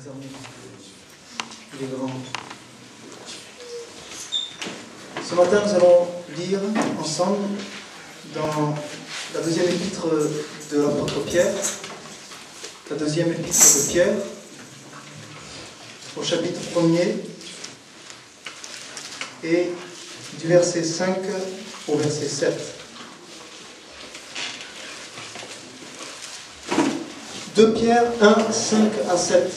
Il est grand. Ce matin, nous allons lire ensemble dans la deuxième épître de l'apôtre Pierre, la deuxième épître de Pierre, au chapitre 1er, et du verset 5 au verset 7. 2 Pierre 1, 5 à 7.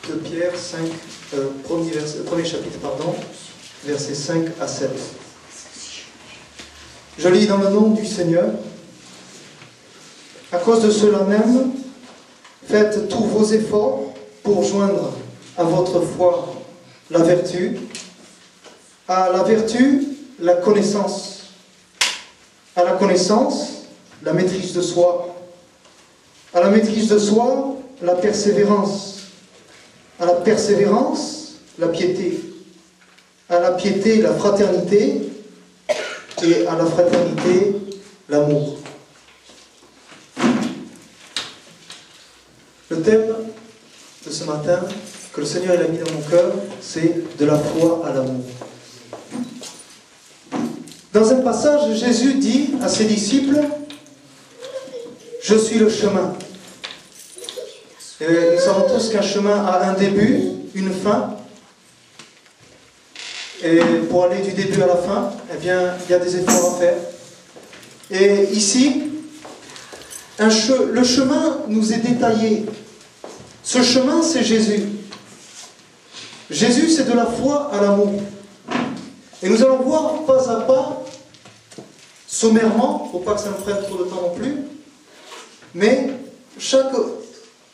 De Pierre 5, premier chapitre, versets 5 à 7. Je lis dans le nom du Seigneur. À cause de cela même, faites tous vos efforts pour joindre à votre foi la vertu, à la vertu la connaissance, à la connaissance la maîtrise de soi, à la maîtrise de soi la persévérance, à la persévérance la piété, à la piété la fraternité, et à la fraternité l'amour. Le thème de ce matin que le Seigneur a mis dans mon cœur, c'est de la foi à l'amour. Dans un passage, Jésus dit à ses disciples, « Je suis le chemin. » Et nous savons tous qu'un chemin a un début, une fin. Et pour aller du début à la fin, eh bien, il y a des efforts à faire. Et ici, le chemin nous est détaillé. Ce chemin, c'est Jésus. Jésus, c'est de la foi à l'amour. Et nous allons voir pas à pas, sommairement, il ne faut pas que ça nous prenne trop de temps non plus, mais chaque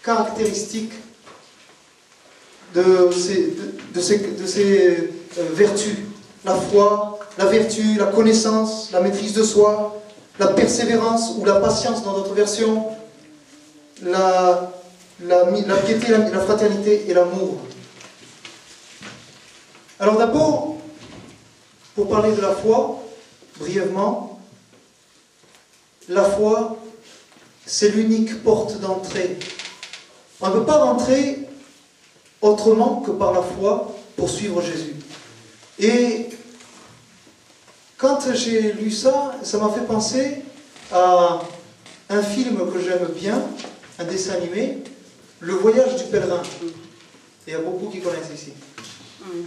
caractéristique de ces vertus, la foi, la vertu, la connaissance, la maîtrise de soi, la persévérance ou la patience dans d'autres versions, la piété, la fraternité et l'amour. Alors d'abord, pour parler de la foi, brièvement, la foi, c'est l'unique porte d'entrée. On ne peut pas rentrer autrement que par la foi pour suivre Jésus. Et quand j'ai lu ça, ça m'a fait penser à un film que j'aime bien, un dessin animé, Le Voyage du Pèlerin. Il y a beaucoup qui connaissent ici.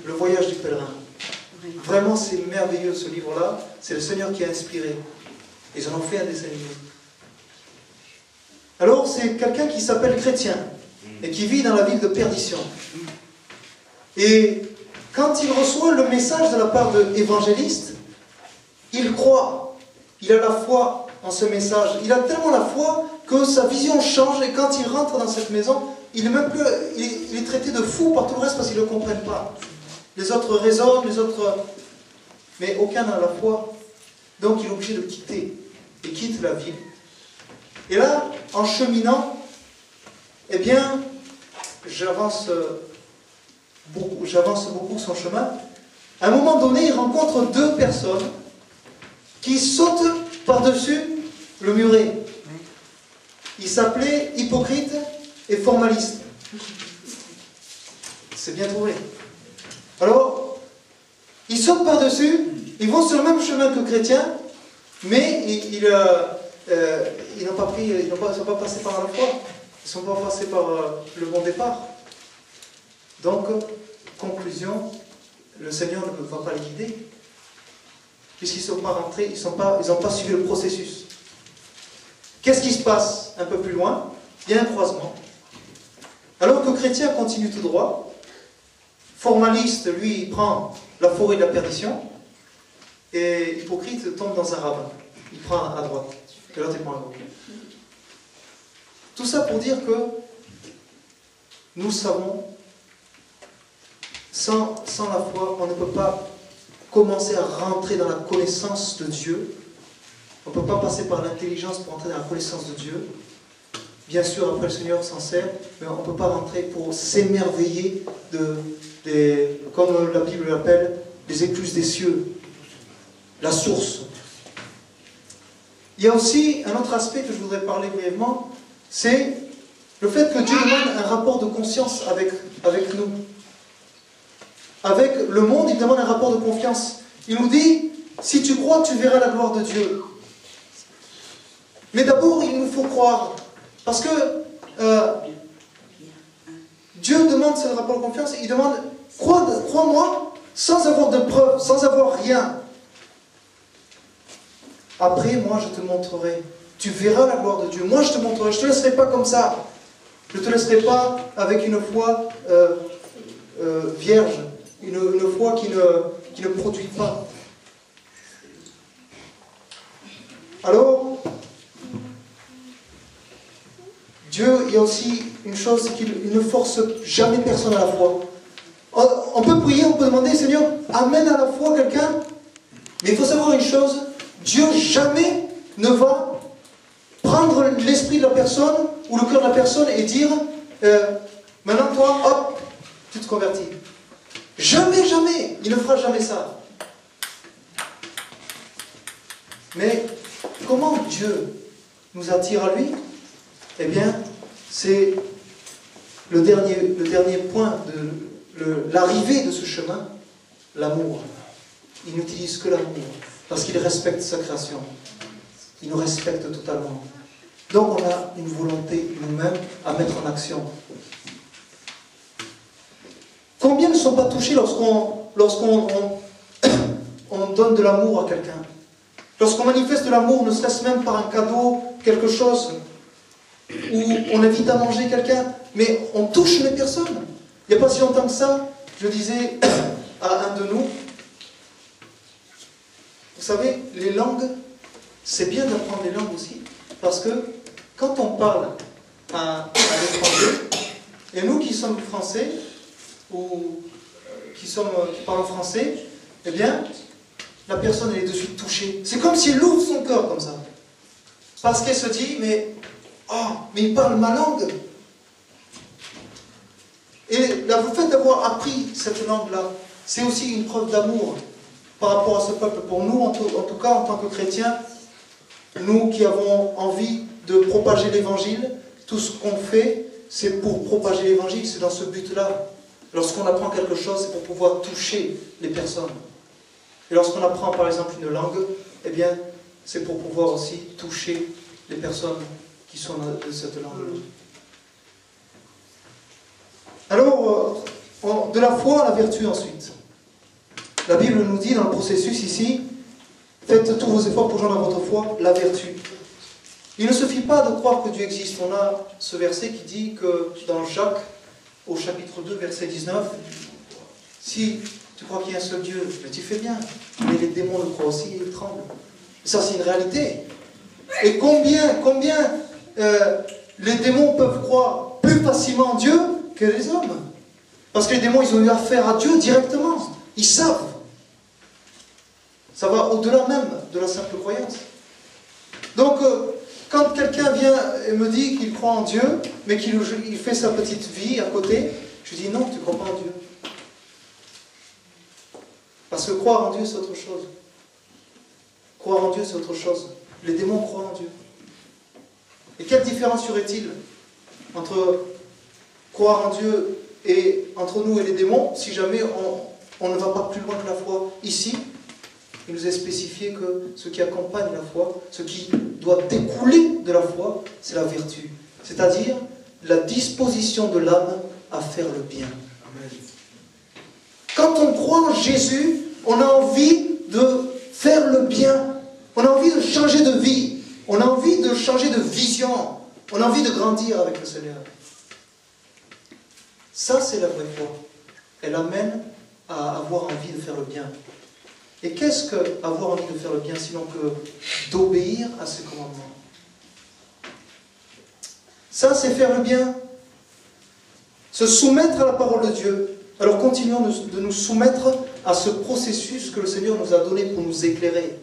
Le Voyage du Pèlerin. Vraiment, c'est merveilleux ce livre-là. C'est le Seigneur qui a inspiré. Ils en ont fait un dessin animé. Alors, c'est quelqu'un qui s'appelle chrétien et qui vit dans la ville de Perdition. Et quand il reçoit le message de la part de l'évangéliste, il croit. Il a la foi en ce message. Il a tellement la foi que sa vision change et quand il rentre dans cette maison, il est traité de fou par tout le reste parce qu'ils ne le comprennent pas. Les autres raisonnent, mais aucun n'a la foi. Donc il est obligé de quitter. Il quitte la ville. Et là, en cheminant, eh bien, j'avance beaucoup son chemin. À un moment donné, il rencontre deux personnes qui sautent par-dessus le muret. Ils s'appelaient hypocrite et formaliste. C'est bien trouvé. Alors, ils sautent par-dessus, ils vont sur le même chemin que chrétiens, mais ils n'ont pas passé par la foi. Ils ne sont pas passés par le bon départ. Donc, conclusion, le Seigneur ne va pas les guider, puisqu'ils ne sont pas rentrés, ils n'ont pas suivi le processus. Qu'est-ce qui se passe un peu plus loin? Il y a un croisement. Alors que chrétien continue tout droit, formaliste, lui, il prend la forêt de la perdition, et hypocrite tombe dans un ravin. Il prend à droite, et l'autre il prend à gauche. Tout ça pour dire que nous savons, sans la foi, on ne peut pas commencer à rentrer dans la connaissance de Dieu. On ne peut pas passer par l'intelligence pour entrer dans la connaissance de Dieu. Bien sûr, après le Seigneur s'en sert, mais on ne peut pas rentrer pour s'émerveiller comme la Bible l'appelle, des écluses des cieux, la source. il y a aussi un autre aspect que je voudrais parler brièvement, c'est le fait que Dieu demande un rapport de conscience avec nous. Avec le monde, il demande un rapport de confiance. Il nous dit, si tu crois, tu verras la gloire de Dieu. Mais d'abord, il nous faut croire. Parce que Dieu demande ce rapport de confiance, il demande, crois-moi, sans avoir de preuves, sans avoir rien. Après, moi, je te montrerai. Tu verras la gloire de Dieu. Moi, je te montrerai. Je ne te laisserai pas comme ça. Je ne te laisserai pas avec une foi vierge. Une foi qui ne produit pas. Alors, Dieu, il y a aussi une chose, c'est qu'il ne force jamais personne à la foi. On peut prier, on peut demander, Seigneur, amène à la foi quelqu'un. Mais il faut savoir une chose, Dieu jamais ne va prendre l'esprit de la personne ou le cœur de la personne et dire, maintenant toi, hop, tu te convertis. Jamais, jamais, il ne fera jamais ça. Mais comment Dieu nous attire à lui? Eh bien, c'est le dernier point de l'arrivée de ce chemin, l'amour. Il n'utilise que l'amour, parce qu'il respecte sa création. Il nous respecte totalement. Donc on a une volonté nous-mêmes à mettre en action. Combien ne sont pas touchés lorsqu'on donne de l'amour à quelqu'un? Lorsqu'on manifeste de l'amour, ne serait-ce même par un cadeau, quelque chose, où on invite à manger quelqu'un, mais on touche les personnes. Il n'y a pas si longtemps que ça, je disais à un de nous, vous savez, les langues, c'est bien d'apprendre les langues aussi, parce que quand on parle à l'étranger, et nous qui sommes français, ou qui parlent français, eh bien, la personne elle est de suite touchée. C'est comme si elle ouvre son cœur comme ça. Parce qu'elle se dit, mais il parle ma langue. Et le fait d'avoir appris cette langue-là, c'est aussi une preuve d'amour par rapport à ce peuple. Pour nous, en tout cas, en tant que chrétiens, nous qui avons envie de propager l'évangile, tout ce qu'on fait, c'est pour propager l'évangile, c'est dans ce but-là. Lorsqu'on apprend quelque chose, c'est pour pouvoir toucher les personnes. Et lorsqu'on apprend par exemple une langue, eh bien, c'est pour pouvoir aussi toucher les personnes qui sont de cette langue. Alors, de la foi à la vertu ensuite. La Bible nous dit dans le processus ici, faites tous vos efforts pour joindre à votre foi la vertu. Il ne suffit pas de croire que Dieu existe. On a ce verset qui dit que dans Jacques, au chapitre 2, verset 19, si tu crois qu'il y a un seul Dieu, mais tu fais bien. Mais les démons le croient aussi et ils tremblent. Ça, c'est une réalité. Et combien les démons peuvent croire plus facilement en Dieu que les hommes? Parce que les démons, ils ont eu affaire à Dieu directement. Ils savent. Ça va au-delà même de la simple croyance. Donc, quand quelqu'un vient et me dit qu'il croit en Dieu, mais qu'il fait sa petite vie à côté, je dis non, tu ne crois pas en Dieu. Parce que croire en Dieu, c'est autre chose. Croire en Dieu, c'est autre chose. Les démons croient en Dieu. Et quelle différence y aurait-il entre croire en Dieu et entre nous et les démons, si jamais on ne va pas plus loin que la foi? Ici, il nous est spécifié que ce qui accompagne la foi, ce qui doit découler de la foi, c'est la vertu. C'est-à-dire la disposition de l'âme à faire le bien. Quand on croit en Jésus, on a envie de faire le bien. On a envie de changer de vie. On a envie de changer de vision. On a envie de grandir avec le Seigneur. Ça, c'est la vraie foi. Elle amène à avoir envie de faire le bien. Et qu'est-ce que avoir envie de faire le bien, sinon que d'obéir à ses commandements? Ça, c'est faire le bien. Se soumettre à la parole de Dieu. Alors continuons de nous soumettre à ce processus que le Seigneur nous a donné pour nous éclairer.